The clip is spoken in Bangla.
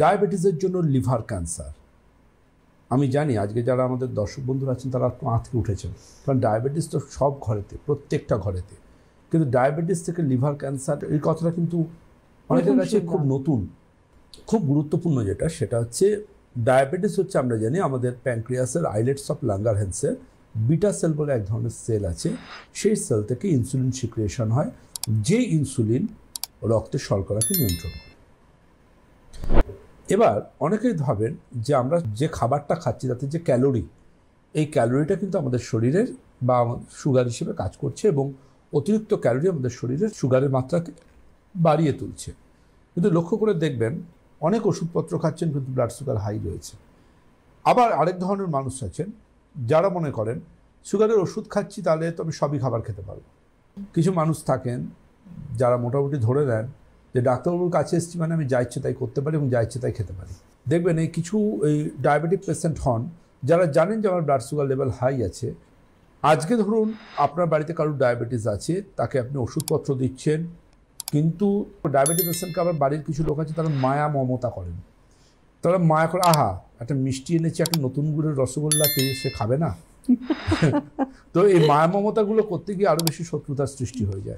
ডায়াবেটিসের জন্য লিভার ক্যান্সার, আমি জানি আজকে যারা আমাদের দর্শক বন্ধুরা আছেন তারা একটু আঁতকে উঠেছেন, কারণ ডায়াবেটিস তো সব ঘরেতে, প্রত্যেকটা ঘরেতে, কিন্তু ডায়াবেটিস থেকে লিভার ক্যান্সার এই কথাটা কিন্তু অনেকের কাছে খুব নতুন। খুব গুরুত্বপূর্ণ যেটা সেটা হচ্ছে ডায়াবেটিস হচ্ছে আমরা জানি আমাদের প্যানক্রিয়াসের আইলেটস অফ লাঙ্গারহ্যান্সের বিটা সেল বলে এক ধরনের সেল আছে, সেই সেল থেকে ইনসুলিন সিক্রিয়েশন হয়, যে ইনসুলিন রক্তের শর্করাকে নিয়ন্ত্রণ করে। এবার অনেকেই ভাবেন যে আমরা যে খাবারটা খাচ্ছি তাতে যে ক্যালোরি, এই ক্যালোরিটা কিন্তু আমাদের শরীরের বা সুগার হিসেবে কাজ করছে এবং অতিরিক্ত ক্যালোরি আমাদের শরীরের সুগারের মাত্রাকে বাড়িয়ে তুলছে। কিন্তু লক্ষ্য করে দেখবেন অনেক ওষুধপত্র খাচ্ছেন কিন্তু ব্লাড সুগার হাই রয়েছে। আবার আরেক ধরনের মানুষ আছেন যারা মনে করেন সুগারের ওষুধ খাচ্ছি তাহলে তো আমি সবই খাবার খেতে পারবো। কিছু মানুষ থাকেন যারা মোটামুটি ধরে নেন যে ডাক্তারবাবুর কাছে এসেছি মানে আমি যা ইচ্ছে তাই করতে পারি এবং যা ইচ্ছে তাই খেতে পারি। দেখবেন এই কিছু এই ডায়াবেটিক পেশেন্ট হন যারা জানেন যে আমার ব্লাড সুগার লেভেল হাই আছে। আজকে ধরুন আপনার বাড়িতে কারোর ডায়াবেটিস আছে, তাকে আপনি ওষুধপত্র দিচ্ছেন, কিন্তু ডায়াবেটিক পেশেন্টকে আবার বাড়ির কিছু লোক আছে তারা মায়া মমতা করেন, তারা মায়া করে, আহা একটা মিষ্টি এনেছে, একটা নতুন গুড়ের রসগোল্লা সে খাবে না। তো এই মায়া মমতাগুলো করতে গিয়ে আরও বেশি শত্রুতার সৃষ্টি হয়ে যায়।